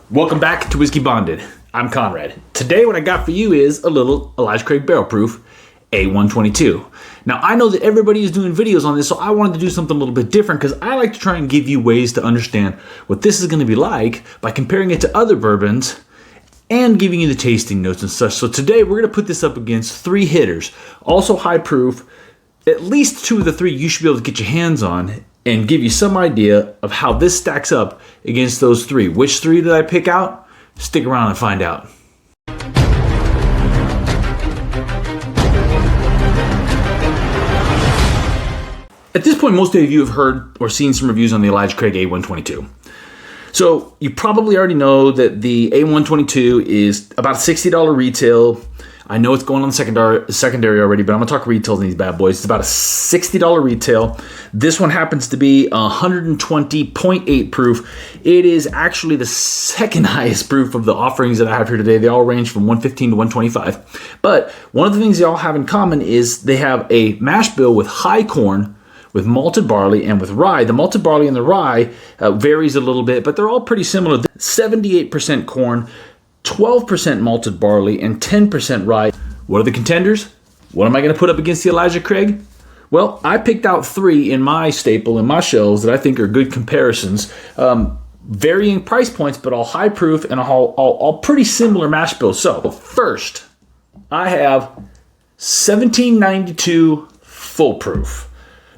Welcome back to Whiskey Bonded. I'm Conrad. Today what I got for you is a little Elijah Craig Barrel Proof A122. Now I know that everybody is doing videos on this, so I wanted to do something a little bit different because I like to try and give you ways to understand what this is going to be like by comparing it to other bourbons and giving you the tasting notes and such. So today we're going to put this up against three hitters, also high proof. At least two of the three you should be able to get your hands on and give you some idea of how this stacks up against those three. Which three did I pick out? Stick around and find out. At this point, most of you have heard or seen some reviews on the Elijah Craig A122. So you probably already know that the A122 is about $60 retail. I know it's going on the secondary already, but I'm gonna talk retails on these bad boys. It's about a $60 retail. This one happens to be 120.8 proof. It is actually the second highest proof of the offerings that I have here today. They all range from 115 to 125. But one of the things they all have in common is they have a mash bill with high corn, with malted barley, and with rye. The malted barley and the rye varies a little bit, but they're all pretty similar. 78% corn, 12% malted barley, and 10% rye. What are the contenders? What am I going to put up against the Elijah Craig? Well, I picked out three in my staple, in my shelves, that I think are good comparisons. Varying price points, but all high proof and all pretty similar mash bills. So first, I have 1792 full proof.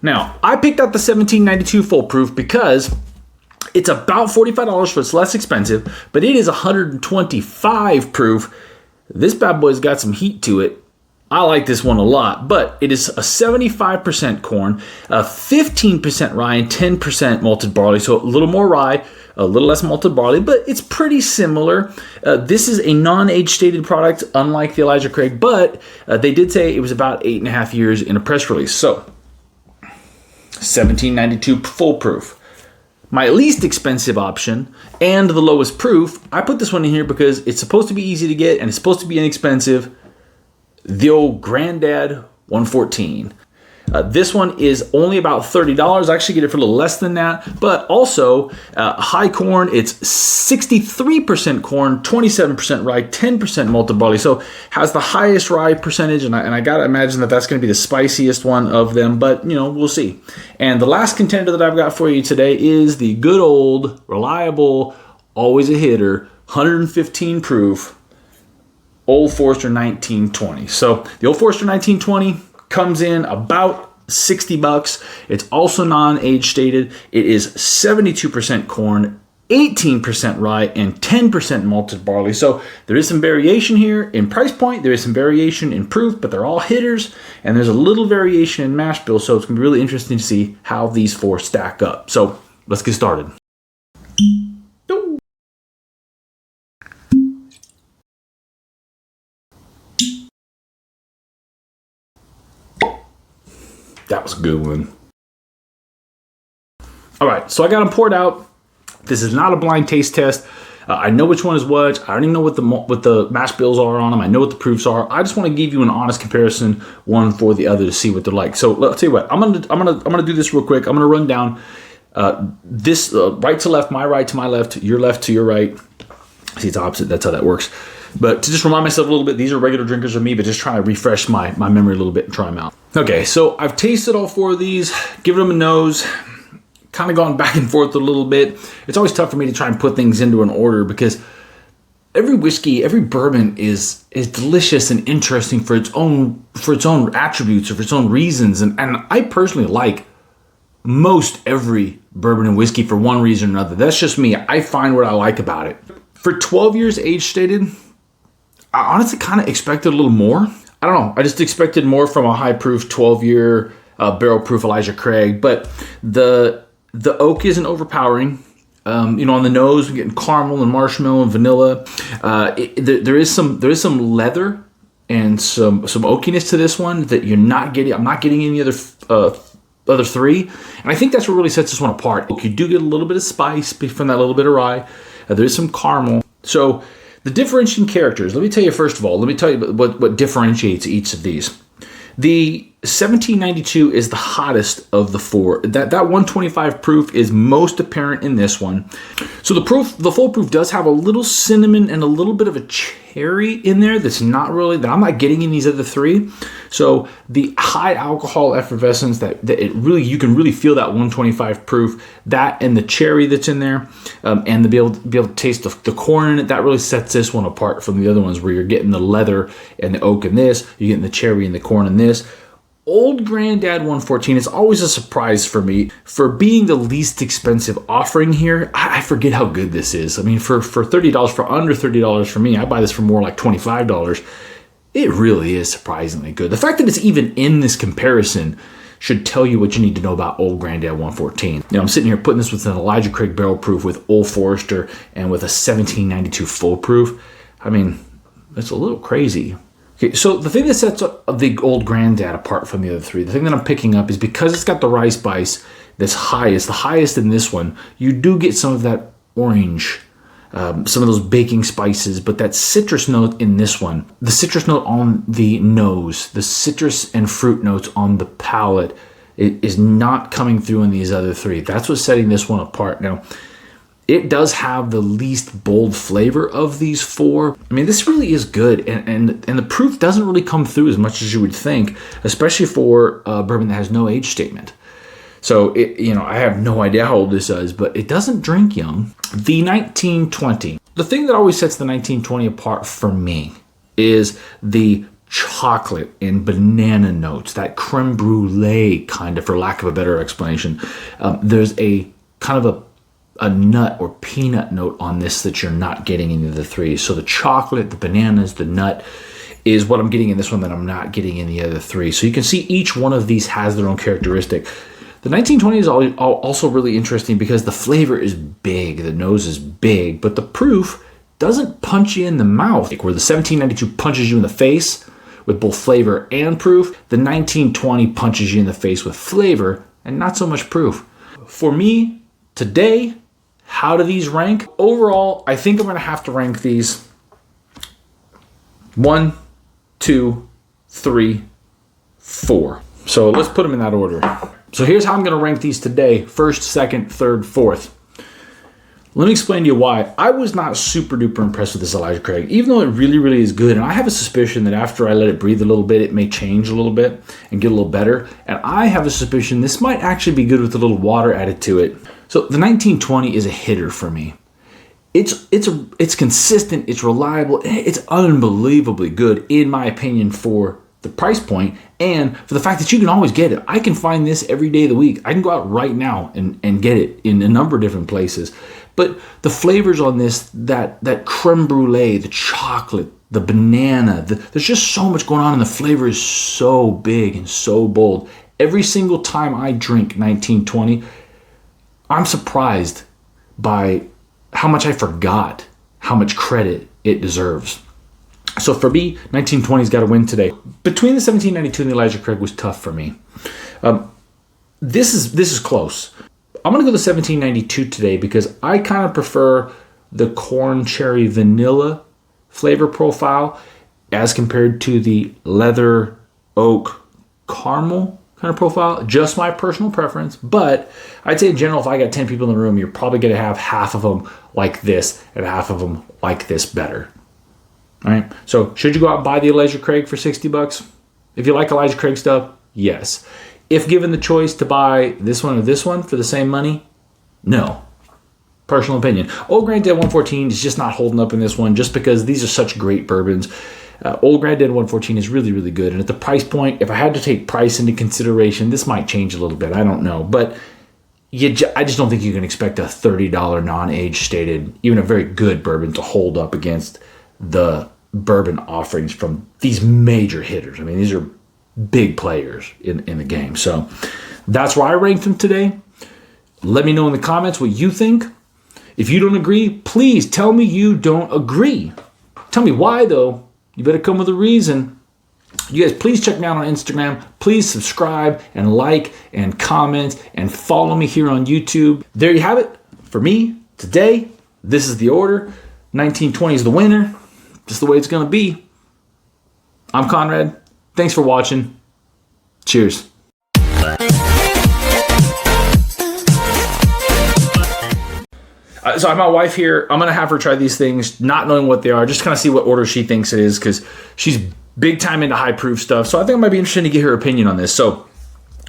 Now, I picked out the 1792 full proof because it's about $45, so it's less expensive, but it is 125 proof. This bad boy's got some heat to it. I like this one a lot, but it is a 75% corn, 15% rye, and 10% malted barley. So a little more rye, a little less malted barley, but it's pretty similar. This is a non-age stated product, unlike the Elijah Craig, but they did say it was about 8.5 years in a press release. So 1792 full proof. My least expensive option and the lowest proof, I put this one in here because it's supposed to be easy to get and it's supposed to be inexpensive. The old Granddad 114. This one is only about $30. I actually get it for a little less than that, but also high corn. It's 63% corn, 27% rye, 10% malted barley. So has the highest rye percentage, and I gotta imagine that that's gonna be the spiciest one of them, but you know, we'll see. And the last contender that I've got for you today is the good old, reliable, always a hitter, 115 proof, Old Forester 1920. So the Old Forester 1920 comes in about 60 bucks. It's also non-age stated. It is 72% corn, 18% rye, and 10% malted barley. So there is some variation here in price point. There is some variation in proof, but they're all hitters. And there's a little variation in mash bill. So it's gonna be really interesting to see how these four stack up. So let's get started. That was a good one. All right, so I got them poured out. This is not a blind taste test. I know which one is what. I already know what the mash bills are on them. I know what the proofs are. I just want to give you an honest comparison, one for the other, to see what they're like. So let's tell you what. I'm gonna do this real quick. I'm gonna run down this right to left, my right to my left, your left to your right. See, it's opposite. That's how that works. But to just remind myself a little bit, these are regular drinkers of me, but just trying to refresh my memory a little bit and try them out. Okay, so I've tasted all four of these, given them a nose, kind of gone back and forth a little bit. It's always tough for me to try and put things into an order because every whiskey, every bourbon is delicious and interesting for its own attributes or for its own reasons. And I personally like most every bourbon and whiskey for one reason or another. That's just me. I find what I like about it. For 12 years age stated, I honestly kind of expected a little more. I don't know. I just expected more from a high proof 12-year barrel proof Elijah Craig, but the oak isn't overpowering. You know, on the nose, we're getting caramel and marshmallow and vanilla. There is some leather and some oakiness to this one that you're not getting. I'm not getting any other three, and I think that's what really sets this one apart. You do get a little bit of spice from that little bit of rye. There is some caramel. So the differentiating characters, let me tell you first of all, let me tell you what differentiates each of these. The 1792 is the hottest of the four. That 125 proof is most apparent in this one. So the full proof does have a little cinnamon and a little bit of a cherry in there that I'm not getting in these other three. So the high alcohol effervescence that you can really feel that 125 proof, that and the cherry that's in there, and to be able to taste the corn in it, that really sets this one apart from the other ones where you're getting the leather and the oak in this, you're getting the cherry and the corn in this. Old Granddad 114 is always a surprise for me for being the least expensive offering here. I forget how good this is. I mean, for $30, for under $30 for me, I buy this for more like $25. It really is surprisingly good. The fact that it's even in this comparison should tell you what you need to know about Old Granddad 114. I'm sitting here putting this with an Elijah Craig Barrel Proof with Old Forester and with a 1792 full proof. I mean, that's a little crazy. Okay, so the thing that sets the Old Granddad apart from the other three, the thing that I'm picking up is because it's got the rye spice that's highest, the highest in this one, you do get some of that orange, some of those baking spices, but that citrus note in this one, the citrus note on the nose, the citrus and fruit notes on the palate, it is not coming through in these other three. That's what's setting this one apart. Now, it does have the least bold flavor of these four. I mean, this really is good, and the proof doesn't really come through as much as you would think, especially for a bourbon that has no age statement. So, I have no idea how old this is, but it doesn't drink young. The 1920. The thing that always sets the 1920 apart for me is the chocolate and banana notes, that creme brulee kind of, for lack of a better explanation. There's a kind of a nut or peanut note on this that you're not getting in the other three. So the chocolate, the bananas, the nut is what I'm getting in this one that I'm not getting in the other three. So you can see each one of these has their own characteristic. The 1920 is also really interesting because the flavor is big, the nose is big, but the proof doesn't punch you in the mouth. Like where the 1792 punches you in the face with both flavor and proof, the 1920 punches you in the face with flavor and not so much proof. For me, today, how do these rank? Overall, I think I'm going to have to rank these 1, 2, 3, 4. So let's put them in that order. So here's how I'm going to rank these today. First, second, third, fourth. Let me explain to you why. I was not super duper impressed with this Elijah Craig, even though it really, really is good. And I have a suspicion that after I let it breathe a little bit, it may change a little bit and get a little better. And I have a suspicion this might actually be good with a little water added to it. So the 1920 is a hitter for me. It's consistent, it's reliable, it's unbelievably good in my opinion for the price point and for the fact that you can always get it. I can find this every day of the week. I can go out right now and get it in a number of different places. But the flavors on this, that creme brulee, the chocolate, the banana, there's just so much going on and the flavor is so big and so bold. Every single time I drink 1920, I'm surprised by how much I forgot how much credit it deserves. So for me, 1920's got to win today. Between the 1792 and the Elijah Craig was tough for me. This is close. I'm going to go the 1792 today because I kind of prefer the corn cherry vanilla flavor profile as compared to the leather oak caramel kind of profile. Just my personal preference, but I'd say in general, if I got 10 people in the room, you're probably going to have half of them like this and half of them like this better. All right. So should you go out and buy the Elijah Craig for $60? If you like Elijah Craig stuff, yes. If given the choice to buy this one or this one for the same money, no. Personal opinion. Old Granddad 114 is just not holding up in this one just because these are such great bourbons. Old Granddad 114 is really, really good. And at the price point, if I had to take price into consideration, this might change a little bit. I don't know. But I just don't think you can expect a $30 non-age stated, even a very good bourbon, to hold up against the bourbon offerings from these major hitters. I mean, these are big players in the game. So that's why I ranked them today. Let me know in the comments what you think. If you don't agree, please tell me you don't agree. Tell me why, though. You better come with a reason. You guys, please check me out on Instagram. Please subscribe and like and comment and follow me here on YouTube. There you have it. For me, today, this is the order. 1920 is the winner. Just the way it's going to be. I'm Conrad. Thanks for watching. Cheers. So I have my wife here. I'm going to have her try these things, not knowing what they are, just kind of see what order she thinks it is, because she's big time into high proof stuff. So I think it might be interesting to get her opinion on this. So,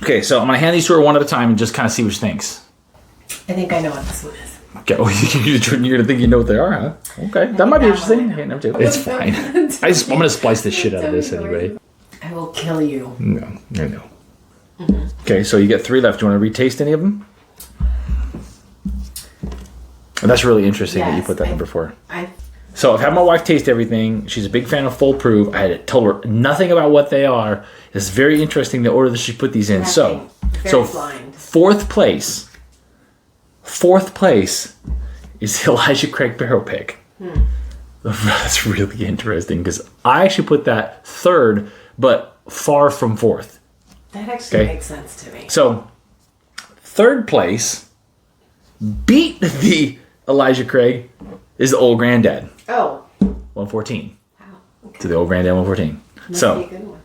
okay, so I'm going to hand these to her one at a time and just kind of see what she thinks. I think I know what this one is. Okay, well, you're going to think you know what they are, huh? Okay, that might be interesting. It's fine. I'm going to splice the shit out of this anyway. I will kill you. No, I know. Mm-hmm. Okay, so you get 3 left. Do you want to retaste any of them? And that's really interesting that you put that number 4. So I've had my wife taste everything. She's a big fan of full proof. I had told her nothing about what they are. It's very interesting the order that she put these in. So fourth place is Elijah Craig Barrel Pick. That's really interesting because I actually put that 3rd, but far from 4th. That actually makes sense to me. So 3rd place beat the Elijah Craig is the Old Granddad. Oh. 114. Wow. Okay. To the Old Granddad 114. Must be a good one.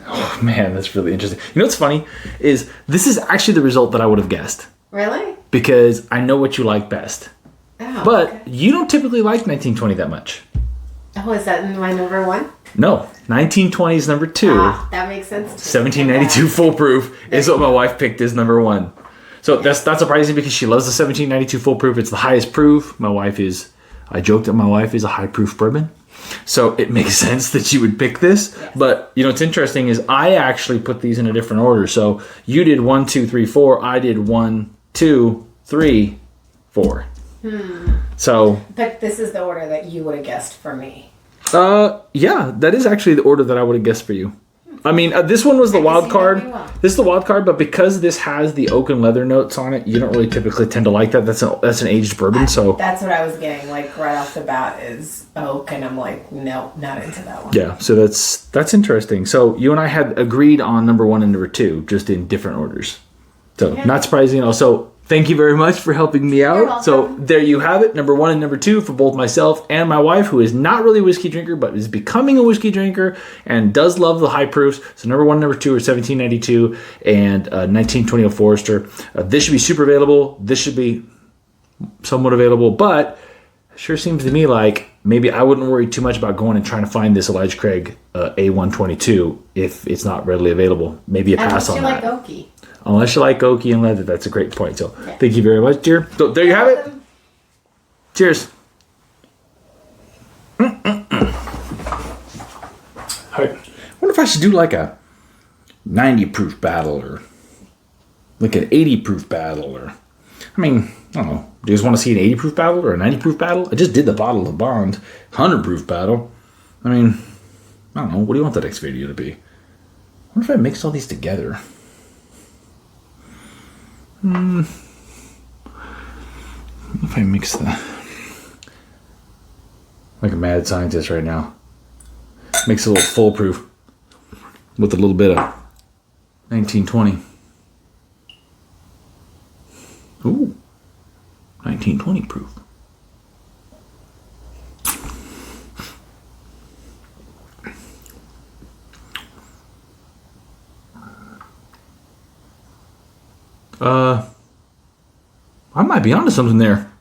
Oh man, that's really interesting. You know what's funny is this is actually the result that I would have guessed. Really? Because I know what you like best. Oh, but you don't typically like 1920 that much. Oh, is that my number 1? No, 1920 is number 2. Ah, that makes sense to me. 1792 Full Proof is what my wife picked as number 1. So that's not surprising because she loves the 1792 Full Proof. It's the highest proof. I joked that my wife is a high proof bourbon. So it makes sense that you would pick this. Yes. But, you know, what's interesting is I actually put these in a different order. So you did 1, 2, 3, 4. I did 1, 2, 3, 4. So. But this is the order that you would have guessed for me. Yeah, that is actually the order that I would have guessed for you. I mean, this one was the wild card. Well. This is the wild card, but because this has the oak and leather notes on it, you don't really typically tend to like that. That's an aged bourbon, so that's what I was getting. Like right off the bat is oak, and I'm like, no, not into that one. Yeah, so that's interesting. So you and I had agreed on number 1 and number 2, just in different orders. So not surprising. Also, thank you very much for helping me out. So there you have it, number 1 and number 2 for both myself and my wife, who is not really a whiskey drinker, but is becoming a whiskey drinker and does love the high proofs. So number 1 and number 2 are 1792 and 1920 Forester. This should be super available. This should be somewhat available, but it sure seems to me like maybe I wouldn't worry too much about going and trying to find this Elijah Craig A122 if it's not readily available. Maybe a pass on that. Unless you like oaky. Unless you like oaky and leather, that's a great point. So thank you very much, dear. So there you have it. Cheers. All right. I wonder if I should do like a 90 proof battle or like an 80 proof battle or, I mean, I don't know. Do you guys want to see an 80 proof battle or a 90 proof battle? I just did the bottle of Bond 100 proof battle. I mean, I don't know. What do you want the next video to be? I wonder if I mixed all these together. If I mix like a mad scientist right now. Mix a little foolproof with a little bit of 1920. Ooh, 1920 proof. I might be onto something there.